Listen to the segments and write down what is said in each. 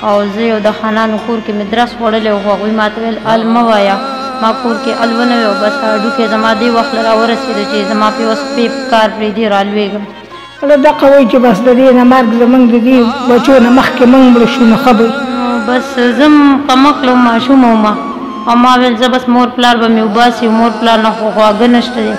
او زه یو د خانانو کور کې مې درس خوړلی و، خو هغوی ما ته ویل ال مه وایه، ما کور کې ال ونه وی او بس هډوکی زما دې وخت له راورسېدو چې زما پې اوس پې کار پرېږدي رالوېږم. دغه وایي چې بس د دې نه مرګ زموږ د دې بچو نه مخکې موږ مړه شو نو ښه به بس زه م کمقله ماشومه ومه او ما ویل زه بس مور پلار به مې وباسي، مور پلار نه خو خواږه نشته دی.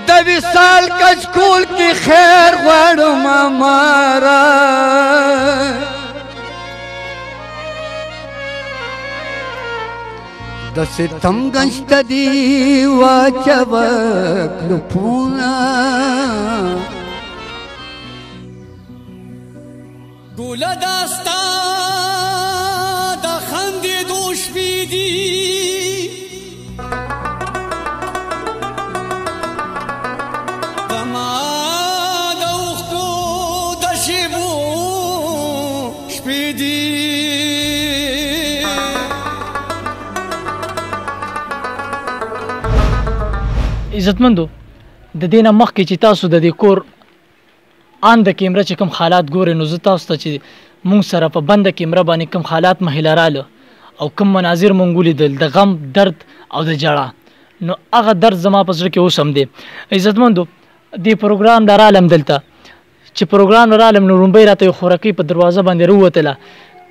د وصال کچکول کی خیر غواړم مارا د ستم گنجت دی واچو کلپونا ګوله داستا د خندېدو شپې دي زما د اوښکو د شېبو شپې دي عزتمندو د دې نه مخکې چې تاسو د دې کور آن د کیمره چې کوم حالات ګورئ نو زه تاسو ته چې مونږ سره په بنده کیمره باندې کوم حالات مخې راله او کوم مناظر مونږ ولیدل د غم درد او د ژړا نو هغه درد زما په زړه کې اوس هم دی. عزتمندو دې پروګرام د رالم دلته چې پروګرام رالم نو لومبۍ راته یو خورکۍ په دروازه باندې راووتله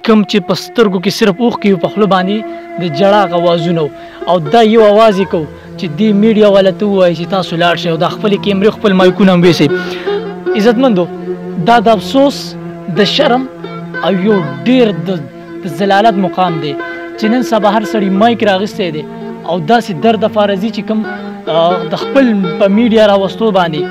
کوم چې په سترګو کې صرف اوښکې په خوله باندې د ژړا اوازونه او دا یو اواز یې کو چې دې میډیا والا ته ووایي چې تاسو لاړ شئ او دا خپلې کیمرې خپل مایکونه هم ویسئ. عزتمندو دا د افسوس د شرم او یو ډېر د ذلالت مقام دی چې نن سبا هر سړي مایک راغستی دی او داسې درد فارزي چې کوم د خپل په میډیا راوستو باندې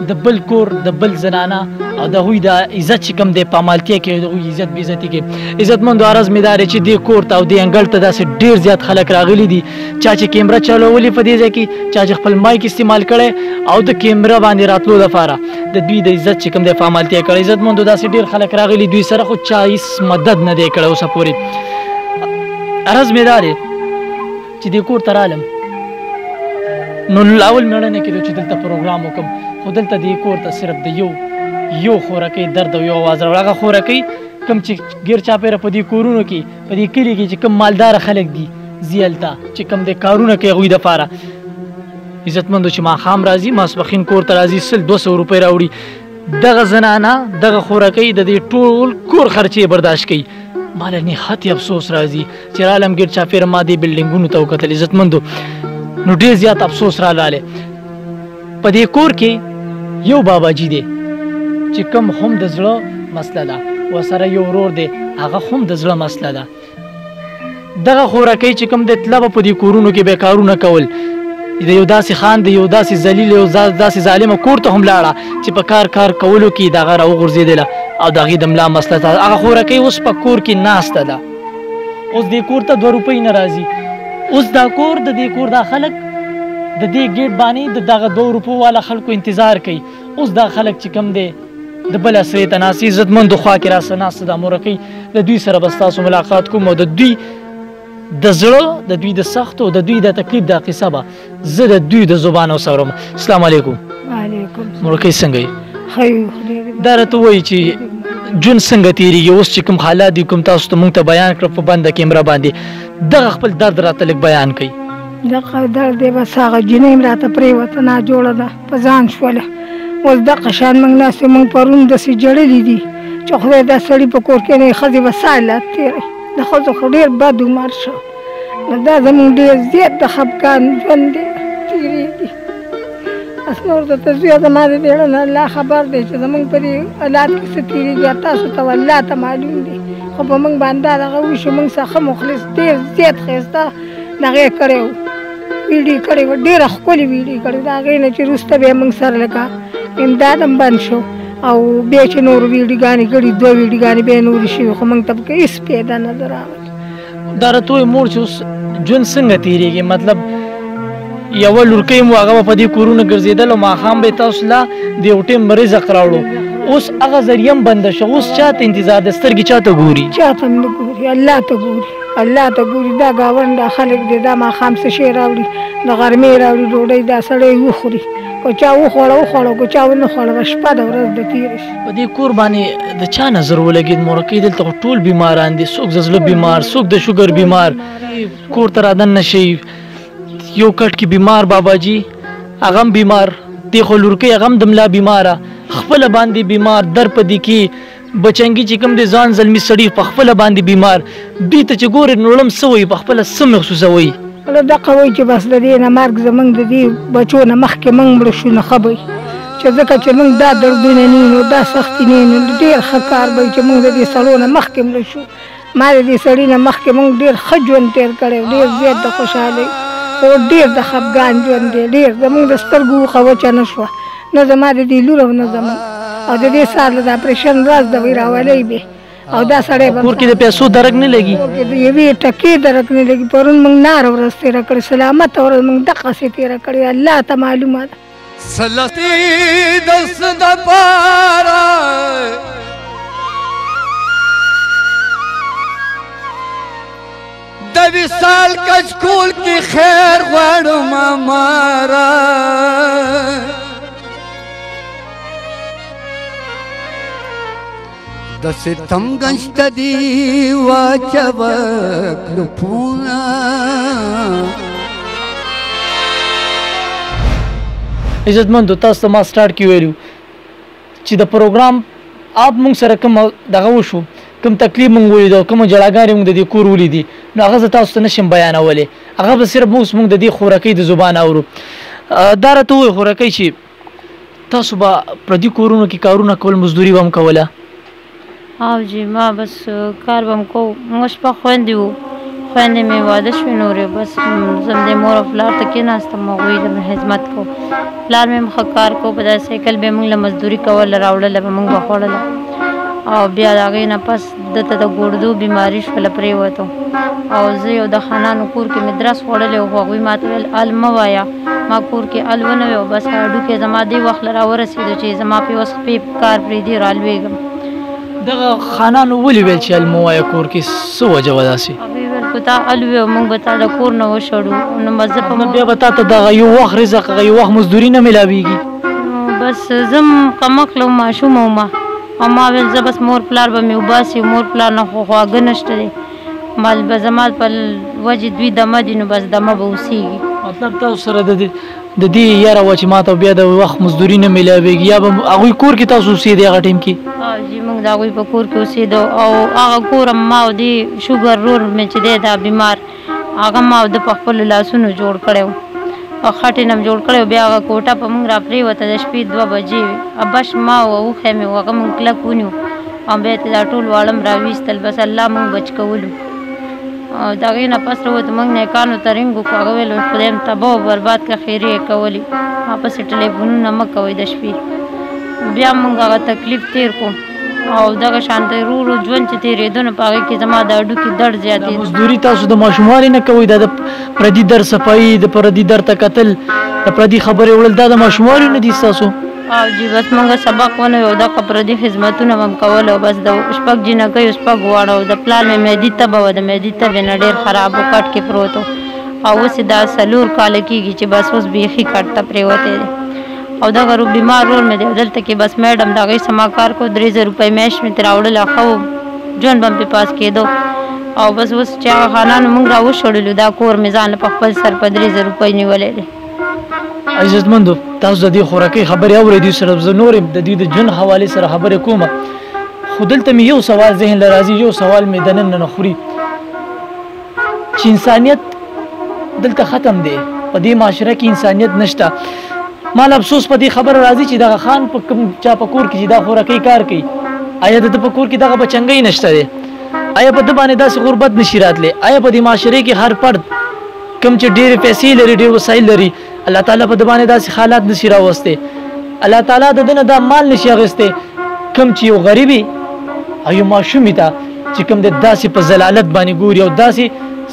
د بل کور د بل زنانه او د هغوی د عزت چې کوم دی پامالتیا کوي د هغوی عزت بېعزتي کوي. عزتمندو عرض مې دا دی چې دې کور ته او دې انګړ ته داسې ډېر زیات خلک راغلي دي چا چې کیمره چلولې په دې ځای کې چا چې خپل مایک استعمال کړی او د کیمره باندې راتلو دپاره د دوی د عزت چې کوم دی پامالتیا کړی. عزتمندو داسې ډېر خلک راغلي دوی سره خو چا هېڅ مدد نه دی کړی اوسه پورې. عرض مې دا دی چې دې کور ته رالم نو اول مېړه نه کېدو چې دلته پروګرام وکړم خو دلته دې کور ته صرف د یو خورکۍ درد او یو اواز راوړ. هغه خورکۍ کوم چې ګیر چاپېره په دې کورونو کې په دې کلي کې چې کوم مالداره خلک دي ځي هلته چې کوم د کارونه کوي هغوی دپاره. عزتمندو چې ماښام راځي ماسپښین کور ته راځي 100-200 روپۍ راوړي دغه زنانه دغه خورکۍ د دې ټول کور خرچې برداشت کوي. ما له نهایت افسوس راځي چې رالم ګیر چاپېره ما دې بلډینګونو ته وکتل. عزتمندو نو ډېر زیات افسوس رالالی په دې کور کې یو باباجي دی چې کوم هم د زړه مسله ده ورسره یو ورور دی هغه هم د زړه مسله ده. دغه خورکۍ چې کوم د تله به په دې کورونو کې به کارونه کول د یو داسې خان د یو داسې ذلیل یو داسې ظالمه کور ته هم لاړه چې په کار کولو کې د هغه راوغورځېدله او د هغې د ملا مسله ته هغه خورکۍ اوس په کور کې ناسته ده. اوس دې کور ته 2 روپۍ نه راځي. اوس دا کور د دې کور دا خلک د دې ګیټ باندې د دغه 2 روپو والا خلکو انتظار کوي. اوس دا خلک چې کوم دی د بل اسرې ته ناست عزتمندو خوا کې راسه ناسته دا مورکۍ د دوی سره به ستاسو ملاقات کوم او د دوی د زړه د دوی د سختو د دوی د تکلیف دا قصه به زه د دوی د زبانو سره السلام علیکم. وعلیکم مورکۍ څنګه یې؟ ښه یو خدای دا راته ووایي چې ژوند څنګه تېرېږي اوس چې کوم حالات دي کوم تاسو ته مونږ ته بیان کړه په بنده کیمره باندې دغه خپل درد راته لږ بیان کوي. دغه درد دی بس هغه جینۍ م راته پرېوته ناجوړه ده په ځان شوله اوس دغه شان موږ ناستې موږ پرون داسې جړلي دي چې خدای دا سړي په کور کې نه ښځې به سالات تېری د ښځو خو ډېر بد عمر شو نو دا زموږ ډېر زیات د خفګان ژوند دی تېرېږي. بس نور درته زویه زما د زړه نه الله خبر دی چې زموږ په دې حالات کې څه تېرېږي تاسو ته الله ته معلوم دي خو په موږ باندې دغه وشو موږ څخه مخلص ډېر زیات ښایسته دغه یې کړی و ویډیو کړې وه ډېره ښکلې ویډیو کړې د هغې نه چې وروسته بیا موږ سره لکه امداد هم بند شو او بیا چې نور ویډیوګانې کړي 2 ویډیوګانې بیا نورې شوي خو موږ ته پکې هېڅ پیدا نه ده راغلی. دا راته وایي مور چې اوس ژوند څنګه تېرېږي مطلب یوه لورکۍ مو هغه به په دې کورونه ګرځېدل او ماښام به یې تاسو له د یو ټیم رزق راوړو اوس هغه ذریعه هم بنده شو اوس چا ته انتظار ده سترګې چا ته ګوري؟ چا ته هم نه ګوري الله ته ګوري. الله ته ګوري دا ګاونډ خلک دي دا ماښام څه شی راوړي د غرمې راوړي ډوډۍ دا سړی وخوري که چا وخوړه که چا ونه خوړه شپه د ورځ د تېره شي. په دې کور باندې د چا نظر ولګېد مورکۍ دلته خو ټول بیماران دي څوک د زړه بیمار څوک د شوګر بیمار کور ته رادننه شي یو کټ کې بیمار باباجي هغه هم بیمار دی خو لورکۍ هغه هم د ملا بیماره خپله باندې بیمار در په دې کې بچنګي چې کوم دی ځان زلمي سړي په خپله باندې بیمار دوی ته چې ګورې نوړم څه وایي په خپله څه محسوسوئ کله دغه وایي چې بس د دې نه مرګ زموږ د دې بچو نه مخکې موږ مړه شو نه ښه به چې ځکه چې موږ دا دردونه نه نو دا سختي نه نو ډېر ښه کار به چې موږ د دې سړو نه مخکې مړه شو ما د دې سړي نه مخکې موږ ډېر ښه ژوند تېر کړی ډېر زیات د خوشحالۍ او ډېر د خفګان ژوند دی ډېر زموږ د سترګو اوښه وچه نه شوه نه زما د دې لور او نه زموږ او د دې سال د اپریشن راز د وی راولی به او دا سړی به کور کې د پیسو درک نه لګي د یوې ټکې درک نه لګي پرون موږ ناره ورځ تېره کړې سلامته ورځ موږ دقسې تېره کړې الله ته معلومه ده سلطی دست دپارا د وصال کچکول کی خیر غواړم مارا د ستم گشت دی واچو کلپونا عزتمندو تاسو ته ما سټارټ کې ویلو چې د پروګرام آپ مونږ سره کوم دغه وشو کوم تکلیف مونږ ولیدو کوم جړاګانې مونږ د دې کور ولیدي نو هغه زه تاسو ته نشم بیانولی هغه به صرف مونږ د دې خورکۍ د زبان اورو دا راته ووایي خورکۍ چې تاسو به پردي کورونو کې کارونه کول مزدوري به هم کوله او جی ما بس کار به م کوو موږ شپه خویندې وو خویندې مې واده شوې نورې بس زه د مور او پلار ته کېناستم هغوی له مې خدمت کو پلار مې هم ښه کار کو په داسې سایکل به یې موږ له مزدوري کوله راوړله به موږ به خوړله او بیا د هغې نه پس دته د ګردو بیماري شوله پرېوتو او زه یو د خانانو کور کې مې درس خوړلی و خو هغوی ما ته ویل ال مه وایه ما کور کې ال ونه وی او بس هډوکې زما دې وخت له راورسېدو چې زما پې اوس پې کار پرېږدي رالوېږم دغه خانانو ولې ویل چې الموایا کور کې څه وجه وه داسې هغوی ویل که تا الوې او موږ به تا د کور نه وشړو نو بس زه په بیا به تا ته دغه یو وخت رزق هغه یو وخت مزدوري نه میلاویږي بس زه م کمقله وم ماشومه ومه او ما ویل زه بس مور پلار به مې وباسي مور پلار نه خو خواږه نشته دی مال به زما په وجې دوی دمه دي نو بس دمه به اوسېږي مطلب تاسو سره د دې یاره وه چې ما ته بیا د وخت مزدوري نه میلاویږي یا به هغوی کور کې تاسو اوسېدې هغه ټایم کې جی موږ د هغوی په کور کې اوسېدو او هغه کور ما او دې شوګر رور مې چې دی دا بیمار هغه ما او د په خپلو لاسونو جوړ کړی و او خټې نه م جوړ کړی و بیا هغه کوټه په موږ را پرېوته د شپې 2 بجې وې بش ما و اوښی مې و هغه موږ کلک ونیو او بیا یې دا ټول واړه م راویستل بس الله موږ بچ کولو او د هغې نه پس راووتو موږ نیکانو ته رنګ وکړو هغه ویل خدای م تباه و برباد که خیرې یې کولې ما پسې ټلیفونونه مه کوئ د شپې بیا موږ هغه تکلیف تېر کړو او دغه شانته ورو ورو ژوند چې تېرېدو نو په هغې کې زما د هډوکي درد زیاتېدو مزدوري تاسو د ماشوموالي نه کوئ دا د پردي در صفایي د پردي در ته کتل د پردي خبرې وړل دا د ماشوموالي نه دي ستاسو او جی بس موږ سبق ونه وی او دغه پردي خدمتونه به م کول او بس د شپږ جینکیو شپږ واړه او د پلار مې معدي تبه وه د معدي تبې نه ډېر خراب و کټ کې پروت و او اوس یې دا 4 کاله کېږي چې بس اوس بیخي کټ ته پرېوتی دی او دغه بیمار رور مې دی او دلته کې بس میډم د هغې سما کار کو 3000 روپۍ میاشت مې ترې راوړله ښه و ژوند به م پې پاس کېدو او بس اوس چې هغه خانانو موږ را وشړلو دا کور مې ځان په خپل سر په 3000 روپۍ نیولی دی عزتمندو تاسو د دې خوراکۍ خبرې اورئ دوی سره زه نور د دوی د ژوند حوالې سره خبرې کوم خو دلته مې یو سوال ذهن له راځي یو سوال مې دننه نه خوري چې انسانیت دلته ختم دی په دې معاشره کې انسانیت نشته مال افسوس په دې خبره راځي چې دغه خان په کوم چا په کور کې چې دا خوراکۍ کار کوي آیا د په کور کې دغه بچنګۍ نشته دی آیا په ده باندې داسې غربت نشي راتلی آیا په دې معاشرې کې هر فرد کوم چې ډېرې پیسې لري ډېر وسایل لري الله تعالی په ده باندې داسې حالات نشي راوستی الله تعالی د ده نه دا مال نشي اخیستی کوم چې یو غریبي او یو ماشومې ته چې کوم د داسې په ضلالت باندې ګوري او داسې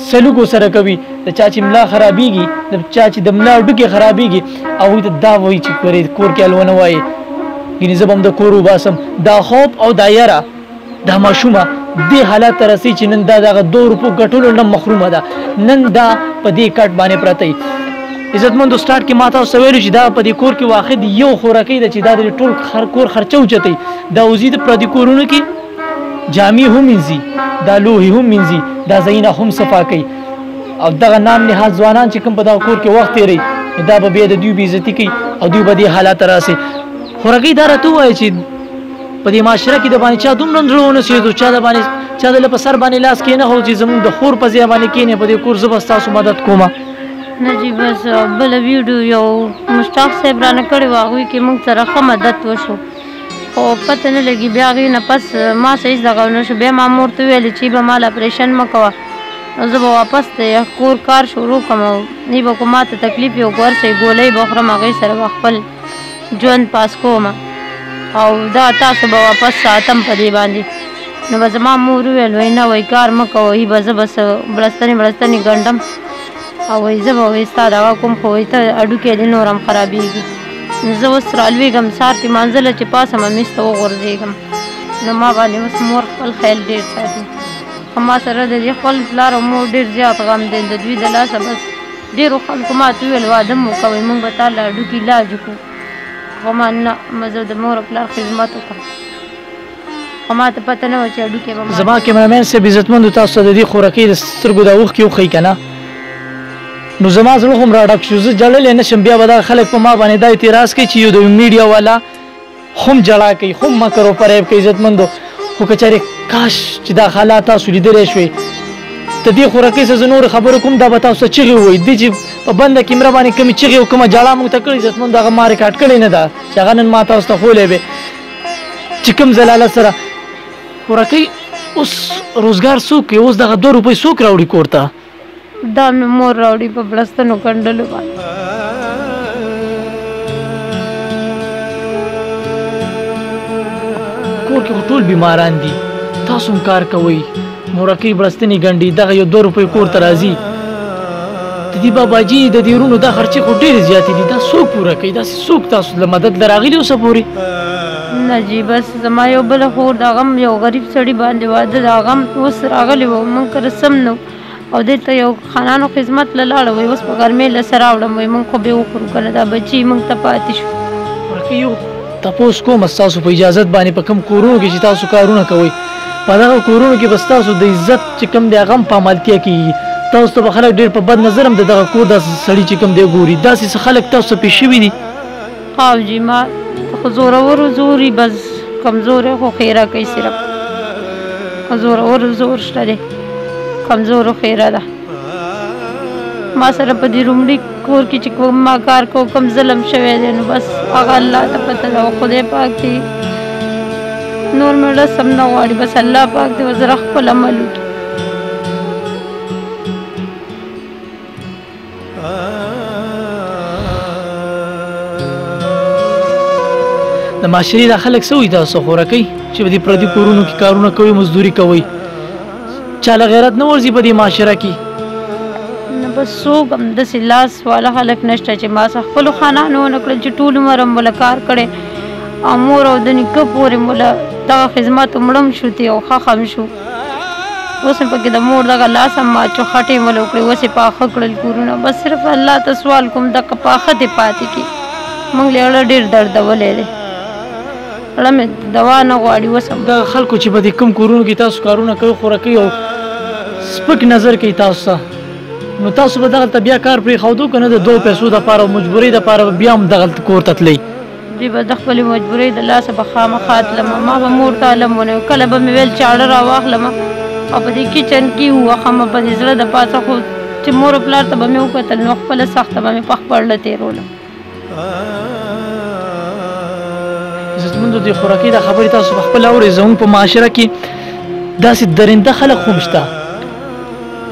سلوک سره کوي د چا چې ملا خرابېږي د چا چې د ملا ډوکې خرابېږي هغوی ته دا وایي چې کور کې الونه وایي یعنې زه به هم د کور وباسم دا خوب او دا یره دا ماشومه دې حالت ته رسي چې نن دا دغه 2 روپو ګټلو نه محرومه ده نن دا په دې کټ باندې پرته وي عزتمندو سټارټ کې ما تاسو ویلو چې دا په دې کور کې واخد یو خوراکي ده چې دا د ټول کور خرچه اوچتي دا وزید پر دې کورونو کې جامع هم منځي دا لوهي هم منځي دا زینه هم صفا کوي او دغه نام نهاد ځوانان چې کوم په دا کور کې وخت تیری دا به بیا د دوی بې عزتي کوي او دوی به دې حالات راسي خوراکي دا راته وایي چې په دې معاشره کې د باندې چا دومره زړونه سي چا د باندې چا د په سر باندې لاس کې نه هو چې زموږ د خور په ځای باندې کېنه په دې کور زبر تاسو مدد کومه نه جی بس بل ویډیو یو مشتاق صاحب رانه کړی واغوي کې موږ سره ښه مدد وشو او پته نه لګي بیا غي نه پس ما صحیح دغه نو شو بیا ما مور ته ویل چې به مال اپریشن مکوا زه به واپس ته کور کار شروع کوم نه به کومه ته تکلیف یو ګور سي ګولې بخره مغې سره خپل ژوند پاس کوم او دا تاسو به واپس ساتم په دې باندې نو به زما مور ویل وای نه وای کار مکوئ به زه بس بړستنې ګنډم او وای زه به وای ستا دغه کوم خو وای ته اډوکې دې نور هم خرابېږي زه اوس رالوېږم سهار کې مانځله چې پاسم میز ته وغورځېږم نو ما باندې اوس مور خپل خیال ډېر ساتي خو ما سره د دې خپل پلار او مور ډېر زیات غم دی د دوی د لاسه بس ډېرو خلکو ما ته وویل واده مو کوئ موږ به تا له اډوکي علاج وکړو خو ما نه زه د مور او پلار خدمت وکړم خو ما ته پته نه وه چې اډوکې به زما کیمرامین صاحب عزتمندو تاسو ته د دې خوراکۍ د سترګو د اوښکې وښیي که نه نو زما زړه هم راډک شو زه جړلی نه شم بیا به دا خلک په ما باندې دا اعتراض کوي چې یو د میډیا والا هم جړا کوي هم مکر و فریب کوي عزتمندو خو که چېرې کاش چې دا حالات تاسو لیدلی شوئ د دې خوراکۍ څه زه نور خبرو کوم دا به تاسو ته چغې ووایي دې چې په بنده کیمره باندې کومې چغې او کومه جړا موږ ته کړې عزتمندو هغه ما ریکارډ کړې نه ده چې هغه نن ما تاسو ته ښولی وې چې کوم ضلالت سره خوراکۍ اوس روزګار څوک کوي اوس دغه 2 روپۍ څوک راوړي کور ته دا مې مور راوړي په بړستنو ګنډلو باندې کور کې ټول بیماران دي تاسو هم کار کوئ مورکۍ بړستنې ګنډي دغه یو 2 روپۍ کور ته راځي د دې باباجي د دې ورونو دا خرچې خو ډېرې زیاتې دي دا څوک پوره کوي داسې څوک تاسو له مدد له راغلي اوسه پورې نه جی بس زما یو بله خور د هغه یو غریب سړي باندې واده د هغه اوس راغلی و موږ کره سم نه او دې ته یو خانانو خدمت له لاړه وای اوس په ګرمۍ له سره راوړم وای موږ خو به وخورو که نه دا بچي موږ ته پاتې شو ورکه یو تپوس کوم ستاسو په اجازت باندې په کوم کورونو کې چې تاسو کارونه کوئ په دغه کورونو کې به ستاسو د عزت چې کوم دی هغه هم په عملتیا کېږي تاسو ته به خلک ډېر په بد نظر هم د دغه کور داسې سړي چې کوم دی ګوري داسې څه خلک تاسو ته پېښ شوي دي او جی ما خو زورورو زوري بس کمزوری خو خیره کوي صرف زورورو زور شته دی کمزورو خیره ده ما سره په دې رومړي کور کې چې کوم ما کار کوم ظلم شوی دی نو بس هغه الله ته پته ده خدای پاک دی نور مې رسم نه غواړي بس الله پاک دی زه خپل عمل وکړي د معاشرې دا خلک څه وایي تاسو خوراکۍ چې په دې پردي کورونو کې کارونه کوي مزدوري کوي چا له غیرت نه ورځي په دې معاشره کې نه بس څوک همداسې لاس والا خلک نشته چې ما څه خپلو خانانو ونه کړل چې ټول عمر هم موله کار کړی او مور او د نیکه پورې موله دغه خدمت مړم شو تي او خم شو اوس مې پکې د مور دغه لاس هم ماچو خټې موله وکړې اوس یې پاخه کړل کورونه بس صرف الله ته سوال کوم دغه پاخه دې پاتې کړي موږ له اړه ډېر دردولی دی اړه مې دوا نه غواړي اوس هم د خلکو چې په دې کوم کورونو کې تاسو کارونه کوي خوراکۍ او سپک نظر کوي تاسو ته نو تاسو به دغلته بیا کار پرېښودو که نه د 2 پیسو دپاره او مجبورۍ دپاره به بیا هم دغلته کور ته تلئ دوی به د خپلې مجبورۍ د لاسه به خامخا تلم ما به مور ته علم ونیو کله به مې ویل چاړه راواخلم او په دې کچن کې ووښم په دې زړه د پاسه خو چې مور او پلار ته به مې وکتل نو خپله سخته به مې په خپړله تېرولم عزتمندو دې خوراکۍ دا خبرې تاسو په خپله اورئ زموږ په معاشره کې داسې درنده خلک هم شته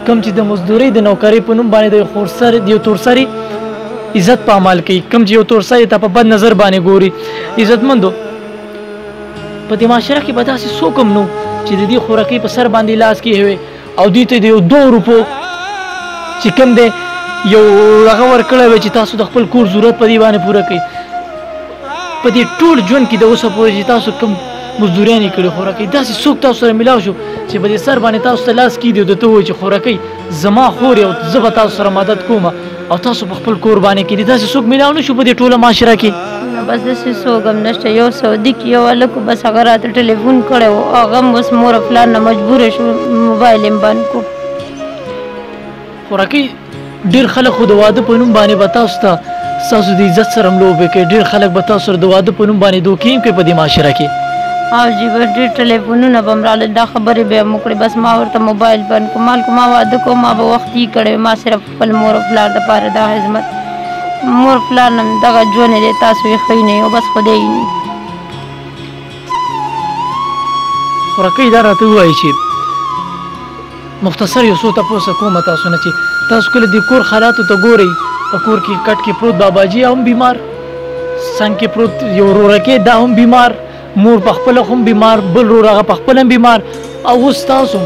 کوم چې د مزدورۍ د نوکرۍ په نوم باندې د یو تورسري عزت په عمل کوي کوم چې یو تورسري ته په بد نظر باندې ګوري عزتمندو په دې معاشره کې به داسې څوک هم نو چې د دې خوراکۍ په سر باندې لاس کې وي او دوی ته د یو 2 روپو چې کوم دی یو هغه ورکړی وي چې تاسو د خپل کور ضرورت په دې باندې پوره کړئ په دې ټول ژوند کې د اوسه پورې چې تاسو کوم مزدوریان یې کړي خوراکۍ داسې څوک تاسو سره میلاو شو چې په دې سر باندې تاسو ته لاس کیدي او درته ووایي چې خوراکۍ زما خور او زه به تاسو سره مدد کوم او تاسو په خپل کور باندې کیدي داسې څوک میلاو نه شو په دې ټوله معاشره کې بس داسې څوک هم نشته یو سعودي کې یو هلک بس هغه راته ټلیفون کړی و هغه هم اوس مور او پلار نه مجبوره شو موبایل یې بند کړو خوراکۍ ډېر خلک خو د واده په نوم باندې به تاسو ته ستاسو د عزت سره هم لوبې کوي ډېر خلک به تاسو سره د واده په نوم باندې دوکې هم کوي په دې معاشره کې او جی بس ډېر ټلیفونونه به م راغلل دا خبرې به یې مو کړې بس ما ورته موبایل بند کړو مال کو ما واده کوم ما به وختي کړی ما صرف خپل مور او پلار دپاره دا خدمت مور پلار نه دغه ژوند یې دی تاسو یې ښه نه یو بس خدای یې خوراکۍ دا راته ووایي چې مختصر یو څو تپوسه کومه تاسو نه چې تاسو کله د کور حالاتو ته ګورئ په کور کې کټ کې پروت باباجي هم بیمار څنګ کې پروت یو ورورکې دا هم بیمار مور په خپله هم بیمار بل ورور هغه په خپله هم بیمار او اوس تاسو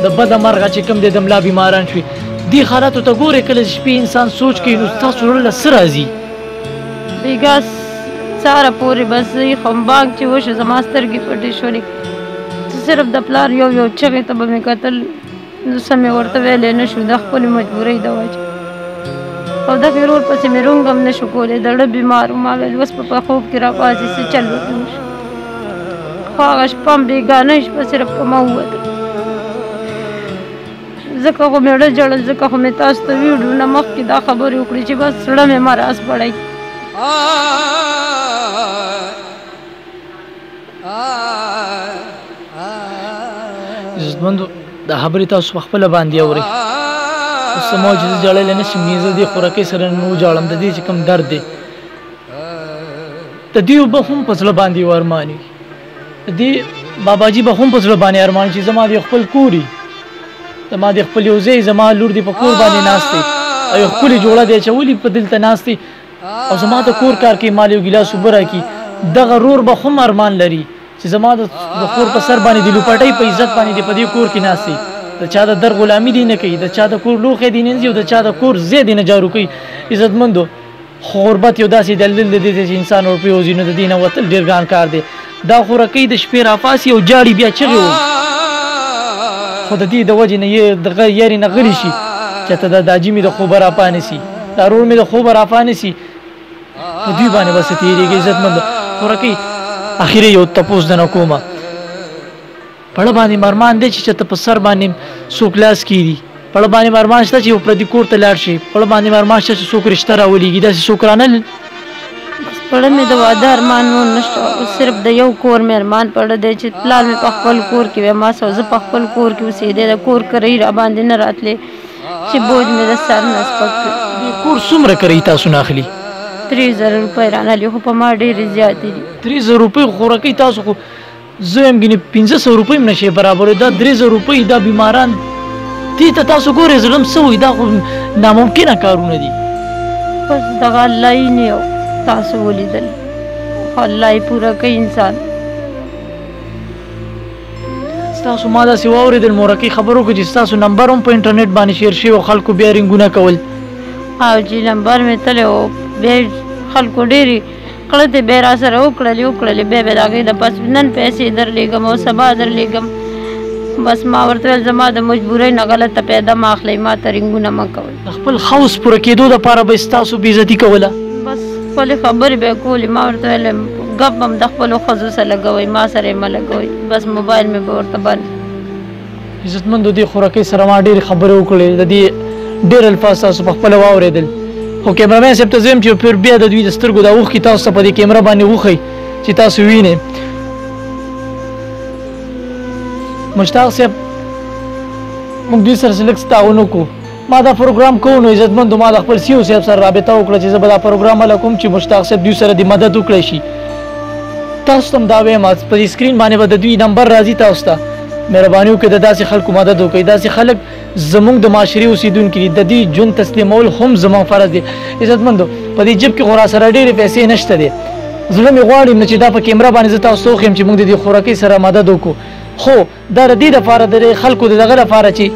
د بده مرغه چې کوم دی د ملا بیماران شوي دې حالاتو ته ګورئ کله چې شپې انسان سوچ کوي نو ستاسو زړه له څه راځي بیګا سهاره پورې بس خو بانک چې وشو زما سترګې پټې شولې صرف د پلار یو چغې ته به مې کتل نو څه مې ورته ویلی نه شو د خپلې مجبورۍ د وجې او دغې ورور پسې مې رونګ هم نه شو کولی د زړه بیمار و ما ویل اوس په خوب کې راپاڅې څه چل ورته نه شو خو هغه شپه هم بېګانه شپه صرف په ما ووتل ځکه خو مې زړه جړل ځکه خو مې تاسو ته ویډیو نه مخکې دا خبرې وکړې چې بس زړه مې مراز پړی عزتمندو دا خبرې تاسو په خپله باندې اورئ اوس زما چې زه جړلی نه شم زه دې خوراکۍ سره نه وجاړم د دې چې کوم درد دی د دې به هم په زړه باندې یو ارمان وي د دې باباجي به هم په زړه باندې ارمان چې زما د خپل کور وي زما د خپل یو ځای زما لور دې په کور باندې ناست دی او یو ښکلې جوړه دی اچولي په دلته ناست دی او زما د کور کار کې مال یو ګیلاس اوبه راکړي دغه رور به هم ارمان لري چې زما د کور په سر باندې د لوپټۍ په عزت باندې دی په دې کور کې ناست دی د چا د در غلامي دی نه کوي د چا د کور لوښی دی نه او د چا د کور ځای دی نه جارو کوي عزتمندو غربت یو داسې دلیل دی چې انسان ورپرېوځي نو د دې نه وتل ډېر ګران کار دی دا خوراکۍ د شپې راپاسي او جاړي بیا چغې وایي خو د دې د وجې نه دغه یارې نه غلی شي چې ته دا داجي مې د خوبه راپانیسي دا رور مې د خوبه راپانیسي په دوی باندې بس تېرېږي عزتمندو خوراکۍ اخر یو تپوس د نه کومه پړه باندې مرمان دی چې ته په سر باندې څوک لاس کیدي پړه باندې مرمان شته چې یو پردي کور ته لاړ شي پړه باندې مرمان شته چې څوک رشته راولېږي داسې څوک رانه پړه مې د واده ارمان نور نشته صرف د یو کور مې ارمان پړه دی چې پلار مې په خپل کور کې وی ما سو زه په خپل کور کې اوسېدی د کور کرۍ را باندې نه راتلې چې بوج مې د سر نه سپک کړ کور څومره کرۍ تاسو نه اخلي 3000 روپۍ رانهلي خو په ما ډېرې زیاتې دي 3000 روپۍ خوراکۍ تاسو خو زه یم ګینې 1500 روپۍ هم نشي برابرې دا 3000 روپۍ دا بیماران دې ته تاسو ګورئ زړه م څه وایي دا خو ناممکنه کارونه دي بس دغه الله یې نه یو تاسو ولیدل خو الله یې پوره کوي انسان ستاسو ما داسې واورېدل مورکۍ خبرو کې چې ستاسو نمبر هم په انټرنیټ باندې شیر شوي او خلکو بیا رنګونه کول او چې نمبر مې تللی و بیا خلکو ډېرې کړتې بیا را سره وکړلې بیا د هغې د پس نن پیسې درلېږم او سبا درلېږم بس ما ورته ویل زما د مجبورۍ نه غلطه پیدا مه اخلئ ما ته رنګونه مه کوئ د خپل حوس پوره کېدو دپاره به ستاسو بېعزتي کوله بس خپلې خبرې به یې کولې ما ورته ویل ګپ هم د خپلو ښځو سره لګوئ ما سره یې مه لګوئ بس موبایل مې به ورته بند عزتمندو دې خوراکۍ سره ما ډېرې خبرې وکړې د دې ډېر الفاظ تاسو په خپله واورېدل خو کیمرامین صاحب ته زه یم چې پیر بیا د دوی د سترګو دا اوښکې تاسو ته په دې کیمره باندې وښئ چې تاسو وینئ مشتاق صاحب موږ دوی سره لږ تعاون وکړو ما دا پروګرام کوو نو عزتمندو ما د خپل سیو صاحب سره رابطه وکړه چې زه به دا پروګرام هله کوم چې مشتاق صاحب دوی سره د مدد وکړی شي تاسو ته هم دا وایم په دې سکرین باندې به د دوی نمبر راځي تاسو ته مهرباني وکړئ د داسې خلکو مدد وکړئ داسې خلک زموږ د معاشرې اوسېدونکي دي د دې ژوند تسلیمول هم زموږ فرض دی عزتمندو په دې جب کې خو راسره ډېرې پیسې نشته دی زړه مې غواړي نه چې دا په کیمره باندې زه تاسو ته وښیم چې موږ د دې خوراکۍ سره مدد وکړو خو دا د دې دپاره د خلکو د دغه لپاره چې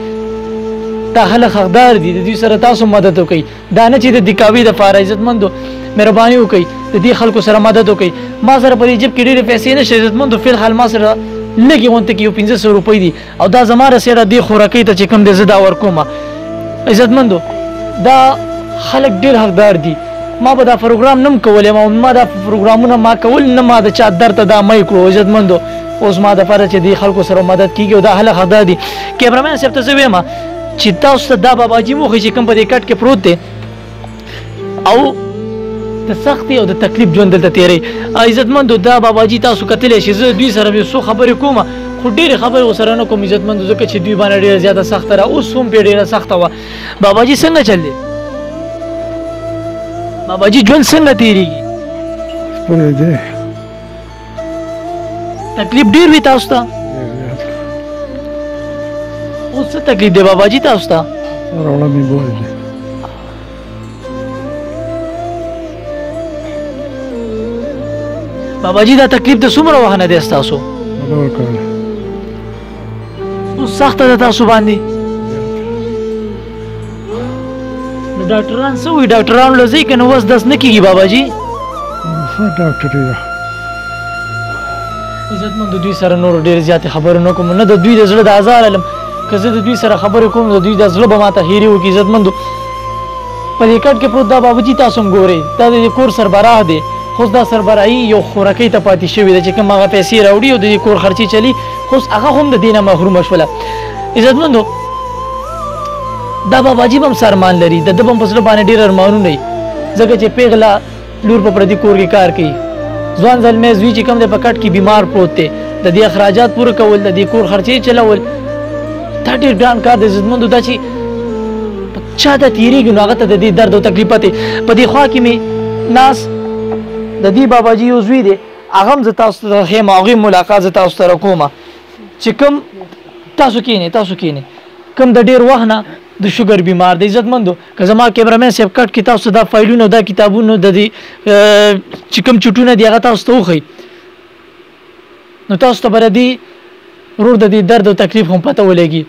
دا خلک حقدار دي د دوی سره تاسو مدد وکړئ دا نه چې د دکاوي دپاره عزتمندو مهرباني وکړئ د دې خلکو سره مدد وکړئ ما سره په دې جیب کې ډېرې پیسې نشته عزتمندو فی الحال ما سره لږې غونته کې یو 1500 روپۍ دي او دا زما رسېده دې خوراکۍ ته چې کوم دی زه دا ورکوم عزتمندو دا خلک ډېر حقدار دي ما به دا پروګرام نه م کولی ما دا پروګرامونه ما کول نه ما د چا در ته دا می کړو عزتمندو اوس ما دپاره چې دې خلکو سره مدد کېږي او دا خلک حقدار دي کیمرامین صاحب ته زه وایم چې تاسو ته دا باباجي وښیي چې کوم په دې کټ کې پروت دی او د سختي او د تکلیف ژوند دلته تیری عزتمندو دا باباجي تاسو کتلی شي زه دوی سره یو څو خبرې کوم خو ډېرې خبرې ورسره نه کوم عزتمندو ځکه چې دوی باندې ډېره زیاته سخته ده اوس هم پرې ډېره سخته وه باباجي څنګه چل دی باباجي ژوند څنګه تیریږي تکلیف ډېر وي تاسو ته اوس څه تکلیف دی باباجي تاسو ته باباجي دا تکلیف د څومره وخت نه دی ستاسو اوس سخته ده تاسو باندې نو ډاکټران څه وایي ډاکټرانو له ځئ که نه وس دس نه کېږي باباجي عزتمندو دوی سره نور ډېرې زیاتې خبرې نه کوم نه د دوی د زړه د ازار علم که زه د دوی سره خبرې کوم د دوی د زړه به ماته هېرې وکړي عزتمندو په دې کټ کې پروت دا باباجي تاسو هم ګورئ دا د دې کور سربراه دی خو دا سربراهي یو خوراکۍ ته پاتې شوې ده چې کوم هغه پیسې راوړي او د دې کور خرچې چلي خو هغه هم د دې نه محرومه شوله عزتمندو دا باباجي به هم ارمان لري د ده به هم په زړه باندې ډېر ارمانونه وي ځکه چې پیغله لور په پردي کور کې کار کوي ځوان زلمی زوی چې کوم دی په کټ کې بیمار پروت دی د دې اخراجات پوره کول د دې کور خرچې چلول دا ډېر ګران کار دی عزتمندو دا چې چا ته تېرېږي نو هغه ته د دې درد او تکلیفات په دې خوا کې مې ناس د دې باباجي یو زوی دی هغه هم زه تاسو ته ښیم هغوی ملاقات زه تاسو سره کوم چې کوم تاسو کښېنئ کوم د ډېر وخت نه د شوګر بیمار دی عزتمندو که زما کیمرامین صاحب کټ کې تاسو دا فایلونه دا کتابونه د دې چې کوم چټونه دي هغه تاسو ته وښیي نو تاسو ته به د دې ورور د دې درد او تکلیف هم پته ولګي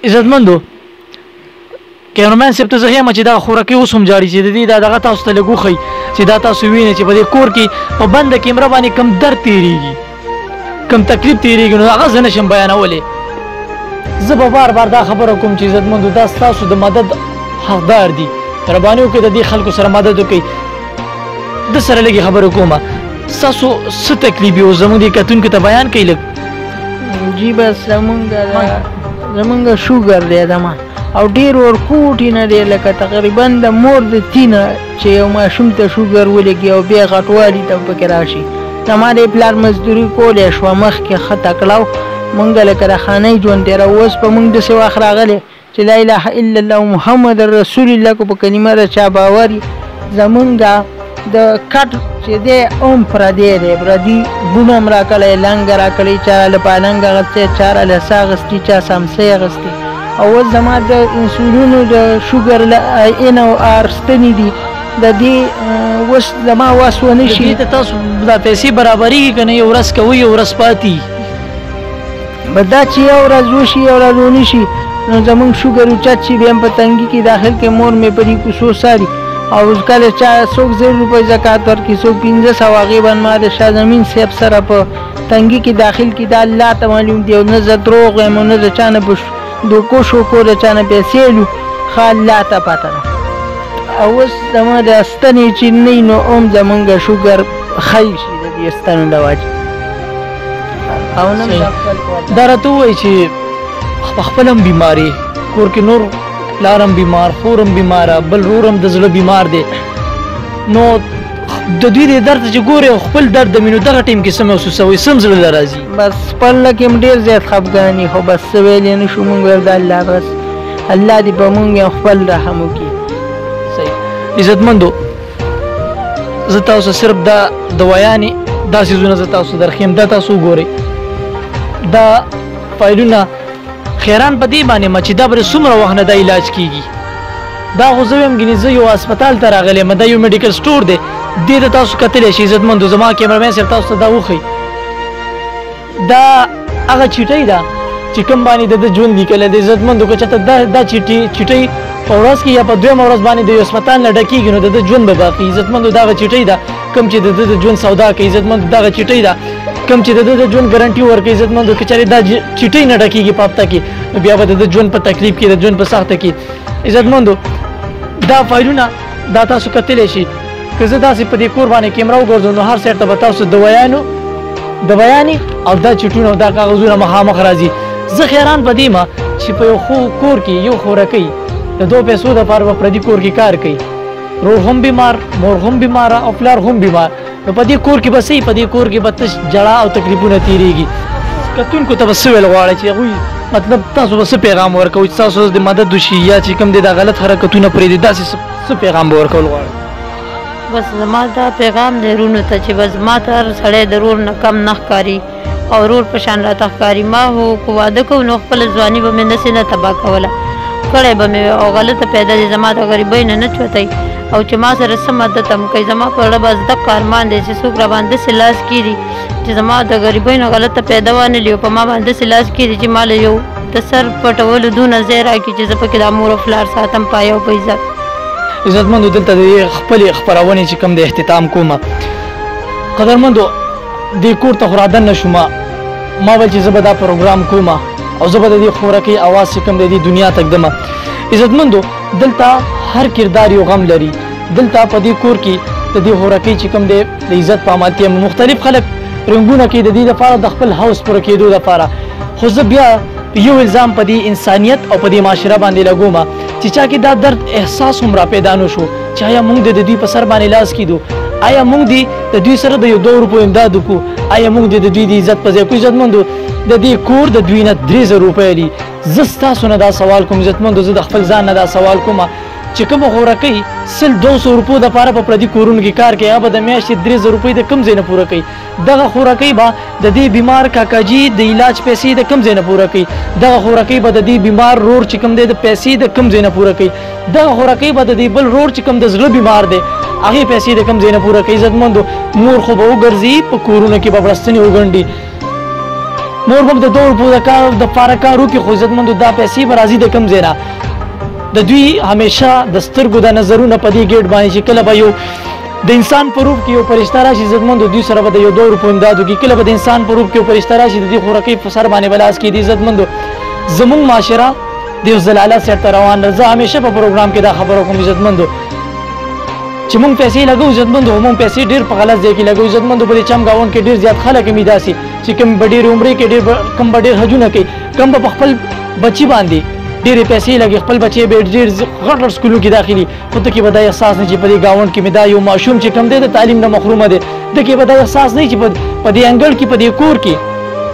عزتمندو کیمرامین صاحب ته زه ښیم چې دا خوراکۍ اوس هم جاري چې د دې دا دغه تاسو ته لږ وښیي چې دا تاسو وینئ چې په دې کور کې په بنده کیمره باندې کم درد تېرېږي کم تکلیف تېرېږي نو هغه زه نشم بیانولی زه به بار بار دا خبره کوم چې عزتمندو دا ستاسو د مدد حقدار دي مهرباني وکړئ د دې خلکو سره مدد وکړئ د سره لږې خبرې کومه ستاسو څه تکلیف وي اوس زموږ دې کتونکو ته بیان کوئ لږ جی بس زمونږ شوګر دی دما او ډېر ورکوټي نه دی لکه تقریبا د مور د تینه چې یو ماشوم ته شوګر ولګي او بیا غټوالي ته پکې راشي زما د پلار مزدوري کولی شوه مخکې ښه تکړه و مونږ لکه د خانۍ ژوند تېره اوس په مونږ داسې وخت راغلی چې لا اله الا الله محمد رسول الله کو په کلمه د چا باور زمونږ د کټ چې دی هم پردی دی پردي بونه هم راکلی لنګه راکلی چا له پالنګ اغوستی چا له سا اغوستي چا سمسۍ اغوستي او اوس زما د انسولینو د شوګر ان او ار ستنې دي د دې اوس زما وس ونه شي ته تاسو دا پیسې برابرېږي که نه یو ورځ کوئ یو ورځ پاتې به دا چې یو ورځ وشي یو ورځ ونه شي نو زمونږ شوګر اوچت شي بیا هم په تنګي کې داخل کې مور مې په دې کوڅو څاري او کله چا څوک 1000 روپۍ زکات ورکړي څوک 1500 هغې باندې ما د شاه زمین صاحب سره په تنګي کې داخل کړي دا الله ته معلوم دی او نه زه دروغ یم او نه د چا نه دوکو شوکو د چا نه پیسې لو ښه الله ته پته ده او اوس زما د ستنې چې نه وي نو هم زمونږ شوګر ښه شي د دې ستنو له وجې دا راته ووایي چې په خپل هم بیمارې کور کې نور پلار هم بیمار خور هم بیماره بل رور هم د زړه بیمار دی نو د دوی د درد چې ګورې خپل درد د مینو دغه ټیم کې څه محسوسوئ څه هم زړه له راځي بس خپل کې هم ډېر زیات خفګان خو بس څه ویلی نه شو مونږ ویل د الله بس الله دې په مونږ خپل رحم وکړي صحیح عزتمندو زه تاسو صرف دا دوايانې دا څیزونه زه تاسو درښیم دا تاسو وګورئ دا فایلونه خیران په دې باندې چې دا به څومره وخت نه دا علاج کېږي دا خو زه ویم ګینې زه یو هسپتال ته راغلی یم دا یو میډیکل سټور دی دې ته تاسو کتلی شئ عزتمندو زما کیمرامین صاحب تاسو ته دا وښیي دا هغه چیټۍ ده چې کوم باندې د ژوند لیکلی دی عزتمندو که چېرته دا چیټۍ په ورځ کې یا په دویمه ورځ باندې د یو هسپتال نه ډکېږي نو د ده ژوند به باقي عزتمندو دغه چټۍ ده کوم چې د ده د ژوند سودا کوي عزتمندو دغه چټۍ ده کوم چې د ده د ژوند ګارنټي ورکوي عزتمندو که چېرې دا چټۍ نه ډکېږي په هفته کې نو بیا به د ده ژوند په تکلیف کې د ژوند په سخته کې عزتمندو دا فایلونه دا تاسو کتلی شي که زه داسې په دې کور باندې کیمره وګرځم نو هر سایډ ته به تاسو دوایانې او دا چټونه او دا کاغذونه مخامخ راځي زه حیران په دې یم چې په یو کور کې یو خورکۍ د 2 پیسو دپاره به پردي کور کې کار کوي رور هم بیمار مور هم بیماره او پلار هم بیمار نو په دې کور کې به څه په دې کور کې به تش جړا او تکلیفونه تېرېږي کتونکو ته به څه ویل غواړئ چې هغوی مطلب تاسو به څه پیغام ورکوئ چې تاسو د مدد وشي یا چې کوم دی دا غلط حرکتونه پرېږدي داسې څه پیغام به ورکول غواړئ بس زما دا پیغام دی رونو ته چې بس ما ته هر سړی د رور نه کم نه ښکاري او رور په شان راته ښکاري ما هو که واده کوو نو خپله ځواني به مې نسې نه تباه کوله کړی به مې او غلطه پیدا دی زما د غریبۍ نه چوتی او چې ما سره څه مدد هم کوي زما په زړه بس دغه ارمان دی چې څوک راباندې داسې لاس کېږي چې زما د غریبۍ نه غلطه پیدا وانهلي او په ما باندې داسې لاس کېږي چې ما له یو د سر پټولو دونه ځای راکړي چې زه پکې د مور او پلار ساتم په یو په عزت عزتمندو دلته د خپلې خپرونې چې کوم د اختتام کومه قدرمندو دې کور ته خو رادننه شومه ما ویل چې زه به دا پروګرام کومه او زه به د دې خورکۍ اواز چې کوم دی دې دنیا ته ږدمه عزتمندو دلته هر کردار یو غم لري دلته په دې کور کې د دې خورکۍ چې کوم دی د عزت په عملتیا مختلف خلک رنګونه کوي د دې لپاره د خپل هوس پوره کېدو لپاره خو زه بیا یو الزام په دې انسانیت او په دې معاشره باندې لګومه چې چا کې دا درد احساس هم را پیدا نه شو چې آیا موږ د دوی په سر باندې لاس کېدو آیا موږ د دوی سره د یو 2 روپو امداد وکړو آیا موږ د دوی د عزت په ځای کو عزتمندو د دې کور د دوی نه 3000 روپۍ دي زه ستاسو نه دا سوال کوم عزتمندو زه د خپل ځان نه دا سوال کوم چې کومه خورکۍ 200 روپو دپاره په پردي کورونو کې کار کوي هغه به د میاشتې 3000 روپۍ د کوم ځای نه پوره کوي دغه خورکۍ به د دې بیمار کاکاجي د علاج پیسې د کوم ځای نه پوره کوي دغه خورکۍ به د دې بیمار رور چې کوم دی د پیسې د کوم ځای نه پوره کوي دغه خورکۍ به د دې بل رور چې کوم د زړه بیمار دی هغې پیسې د کوم ځای نه پوره کوي عزتمندو مور خو به وګرځي په کورونو کې به بړستنې وګنډي مور به د 2 روپو دپاره کار وکړي خو عزتمندو دا پیسې به راځي د کوم ځای نه د دوی همیشه د سترګو د نظرونه په دې ګیټ باندې چې کله به یو د انسان په روپ کې یو فرشته راشي عزتمندو دوی سره به د یو 2 روپو امداد وکړي کله به د انسان په روپ کې یو فرشته راشي د دې خورکۍ په سر باندې به لاس کېږدي عزتمندو زموږ معاشره د یو زلاله سیټ ته روان ده زه همیشه په پروګرام کې دا خبره کوم عزتمندو چې موږ پیسې لګو عزتمندو موږ پیسې ډېر په غلط ځای کې لګو عزتمندو په دې چمګاونډ کې ډېر زیات خلک هم داسې چې کوم به ډېرې عمرې کې کوم به ډېر حجونه کوي کوم به په خپل بچي باندې ډېرې پیسې لګي خپل بچی به ډېر غټ غټ سکولو کې داخلي خو ته کې به دا احساس نه چې په دې ګاونډ کې مې دا یو ماشوم چې کوم دی د تعلیم نه محرومه دی ده کې به دا احساس نه چې په دې انګړ کې په دې کور کې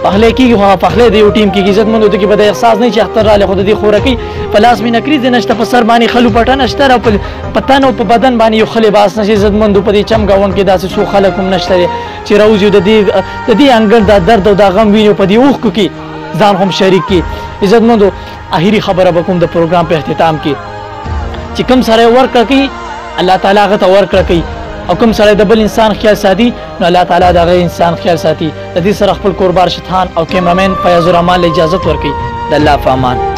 پخلی کېږي خو هغه پخلی د یو ټیم کېږي عزتمندو ده کې به دا احساس نه چې اختر رالی خو د دې خورکۍ په لاس مې نکریز دی نشته په سر باندې خلو پټه نشته او په تن او په بدن باندې یو ښه لباس نشي عزتمندو په دې چم ګاونډ کې داسې څو خلک هم نشته دی چې راوځي د دې انګړ دا درد او دا غم وینو په دې اوښکو کې ځان هم شریک کړي عزتمندو اخري خبره به کوم د پروګرام په اختتام کې چې کوم سړی ورکړه کوي الله تعالی هغه ته ورکړه کوي او کوم سړی د بل انسان خیال ساتي نو الله تعالی د هغه انسان خیال ساتي د دې سره خپل کوربار شیطان او کیمرامین فیاض الرحمن له اجازت ورکوي د الله په امان